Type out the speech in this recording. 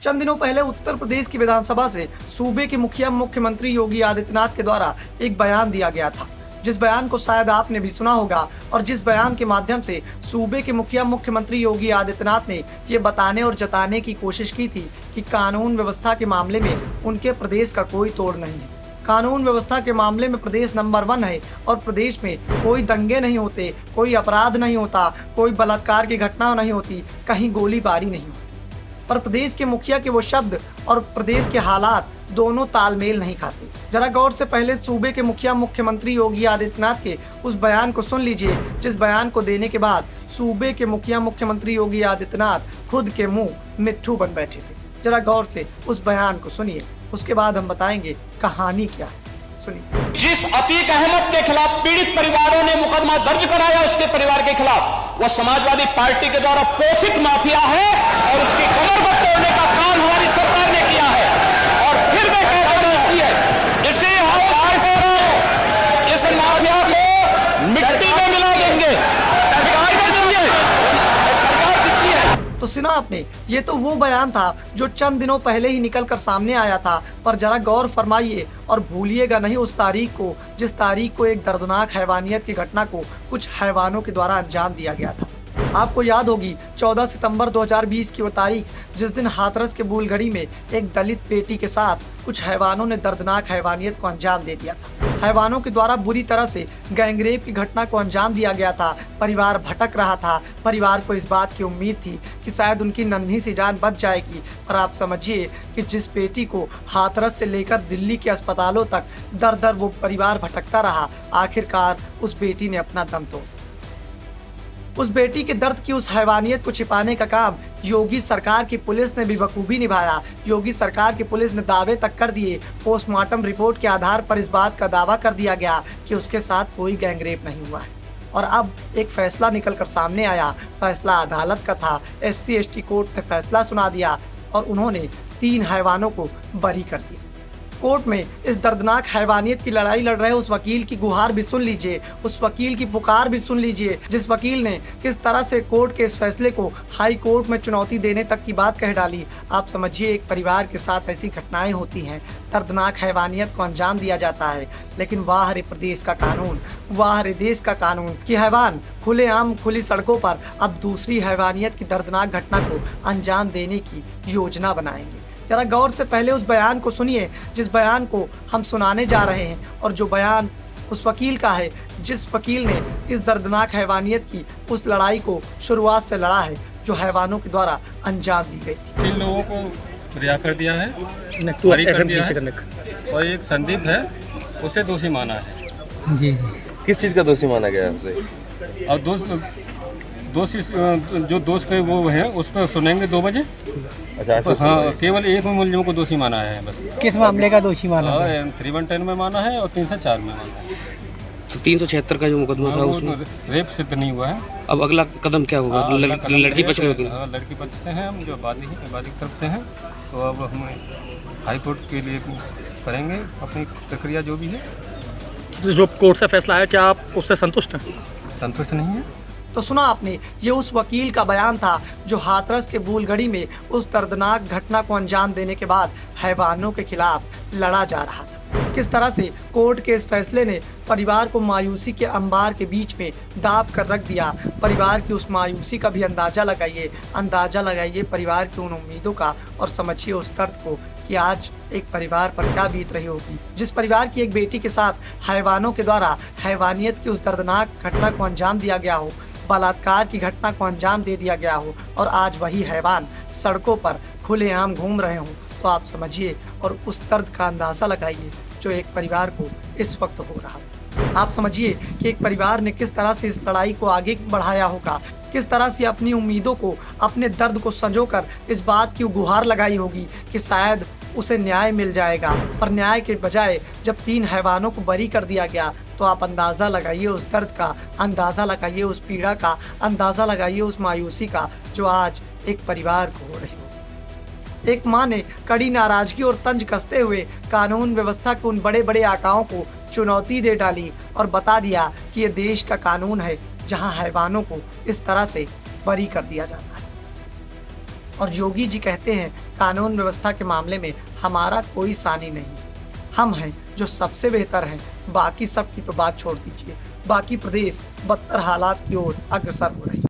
चंद दिनों पहले उत्तर प्रदेश की विधानसभा से सूबे के मुख्यमंत्री योगी आदित्यनाथ के द्वारा एक बयान दिया गया था, जिस बयान को शायद आपने भी सुना होगा और जिस बयान के माध्यम से सूबे के मुख्यमंत्री योगी आदित्यनाथ ने ये बताने और जताने की कोशिश की थी कि कानून व्यवस्था के मामले में उनके प्रदेश का कोई तोड़ नहीं है। कानून व्यवस्था के मामले में प्रदेश नंबर 1 है और प्रदेश में कोई दंगे नहीं होते, कोई अपराध नहीं होता, कोई बलात्कार की घटना नहीं होती, कहीं गोलीबारी नहीं होती। पर प्रदेश के मुखिया के वो शब्द और प्रदेश के हालात दोनों तालमेल नहीं खाते। जरा गौर से पहले सूबे के मुख्यमंत्री योगी आदित्यनाथ के उस बयान को सुन लीजिए, जिस बयान को देने के बाद सूबे के मुख्यमंत्री योगी आदित्यनाथ खुद के मुंह मिट्ठू बन बैठे थे। जरा गौर से उस बयान को सुनिए, उसके बाद हम बताएंगे कहानी क्या है। सुनिए। जिस अतीक अहमद के खिलाफ पीड़ित परिवारों ने मुकदमा दर्ज कराया, उसके परिवार के खिलाफ, वह समाजवादी पार्टी के द्वारा पोषित माफिया है और उसकी कमर को तोड़ने का काम हमारी सरकार ने किया है। और फिर मैं कहता हूं इसे हम बार कह रहे हैं, इस माफिया को मिट्टी में मिला देंगे। सरकार किसकी है? सरकार किसकी है? तो सुना आपने, ये तो वो बयान था जो चंद दिनों पहले ही निकल कर सामने आया था, पर जरा गौर फरमाइए और भूलिएगा नहीं उस तारीख को, जिस तारीख को एक दर्दनाक हैवानियत की घटना को कुछ हैवानों के द्वारा अंजाम दिया गया था। आपको याद होगी 14 सितंबर 2020 की वो तारीख, जिस दिन हाथरस के बूलगढ़ी में एक दलित बेटी के साथ कुछ हैवानों ने दर्दनाक हैवानियत को अंजाम दे दिया था। हैवानों के द्वारा बुरी तरह से गैंगरेप की घटना को अंजाम दिया गया था। परिवार भटक रहा था, परिवार को इस बात की उम्मीद थी कि शायद उनकी नन्ही सी जान बच जाएगी, पर आप समझिए कि जिस बेटी को हाथरस से लेकर दिल्ली के अस्पतालों तक दर दर वो परिवार भटकता रहा, आखिरकार उस बेटी ने अपना दम तोड़। उस बेटी के दर्द की उस हैवानियत को छिपाने का काम योगी सरकार की पुलिस ने भी बखूबी निभाया। योगी सरकार की पुलिस ने दावे तक कर दिए। पोस्टमार्टम रिपोर्ट के आधार पर इस बात का दावा कर दिया गया कि उसके साथ कोई गैंगरेप नहीं हुआ है। और अब एक फैसला निकलकर सामने आया। फैसला अदालत का था। SC/ST कोर्ट ने फैसला सुना दिया और उन्होंने 3 हैवानों को बरी कर दिया। कोर्ट में इस दर्दनाक हैवानियत की लड़ाई लड़ रहे उस वकील की गुहार भी सुन लीजिए, उस वकील की पुकार भी सुन लीजिए, जिस वकील ने किस तरह से कोर्ट के इस फैसले को हाई कोर्ट में चुनौती देने तक की बात कह डाली। आप समझिए, एक परिवार के साथ ऐसी घटनाएं होती हैं, दर्दनाक हैवानियत को अंजाम दिया जाता है, लेकिन वाह रे प्रदेश का कानून, वाह रे देश का कानून कि हैवान खुलेआम खुली सड़कों पर अब दूसरी हैवानियत की दर्दनाक घटना को अंजाम देने की योजना बनाएंगे। जरा गौर से पहले उस बयान को सुनिए, जिस बयान को हम सुनाने जा रहे हैं और जो बयान उस वकील का है, जिस वकील ने इस दर्दनाक हैवानियत की उस लड़ाई को शुरुआत से लड़ा है जो हैवानों के द्वारा अंजाम दी गई थी। 3 लोगों को रिहा कर दिया है, बरी कर दिया है और एक संदीप है, उसे दोषी माना है। जी। किस चीज़ का दोषी माना गया है उसे? और दोषी जो दोष के वो है उस पर सुनेंगे 2 बजे। अच्छा, हाँ, केवल एक मुलजिम को दोषी माना है बस। किस मामले का दोषी माना है? 310 में माना है और 304 में माना है। तो 376 का जो मुकदमा था उसमें रेप सिद्ध नहीं हुआ है। अब अगला कदम क्या होगा? लड़की पक्ष में, लड़की पक्ष से हैं हम, जो वादी की तरफ से हैं, तो अब हम हाई कोर्ट के लिए करेंगे अपनी प्रक्रिया जो भी है। जो कोर्ट से फैसला आया, क्या आप उससे संतुष्ट हैं? संतुष्ट नहीं है। तो सुना आपने, ये उस वकील का बयान था जो हाथरस के बूलगढ़ी में उस दर्दनाक घटना को अंजाम देने के बाद हैवानों के खिलाफ लड़ा जा रहा था। किस तरह से कोर्ट के इस फैसले ने परिवार को मायूसी के अंबार के बीच में दाब कर रख दिया। परिवार की उस मायूसी का भी अंदाजा लगाइए परिवार की उन उम्मीदों का, और समझिए उस दर्द को कि आज एक परिवार पर क्या बीत रही होगी, जिस परिवार की एक बेटी के साथ हैवानों के द्वारा हैवानियत की उस दर्दनाक घटना को अंजाम दिया गया हो, बलात्कार की घटना को अंजाम दे दिया गया हो और आज वही हैवान सड़कों पर खुलेआम घूम रहे हों। तो आप समझिए और उस दर्द का अंदाज़ा लगाइए जो एक परिवार को इस वक्त हो रहा है। आप समझिए कि एक परिवार ने किस तरह से इस लड़ाई को आगे बढ़ाया होगा, किस तरह से अपनी उम्मीदों को, अपने दर्द को संजोकर इस बात की गुहार लगाई होगी कि शायद उसे न्याय मिल जाएगा। पर न्याय के बजाय जब 3 हैवानों को बरी कर दिया गया, तो आप अंदाज़ा लगाइए उस दर्द का, अंदाज़ा लगाइए उस पीड़ा का, अंदाज़ा लगाइए उस मायूसी का जो आज एक परिवार को हो रही हो। एक माँ ने कड़ी नाराजगी और तंज कसते हुए कानून व्यवस्था के उन बड़े बड़े आकाओं को चुनौती दे डाली और बता दिया कि ये देश का कानून है जहाँ हैवानों को इस तरह से बरी कर दिया जाता है। और योगी जी कहते हैं कानून व्यवस्था के मामले में हमारा कोई सानी नहीं, हम हैं जो सबसे बेहतर हैं, बाकी सब की तो बात छोड़ दीजिए। बाकी प्रदेश बदतर हालात की ओर अग्रसर हो रहे हैं।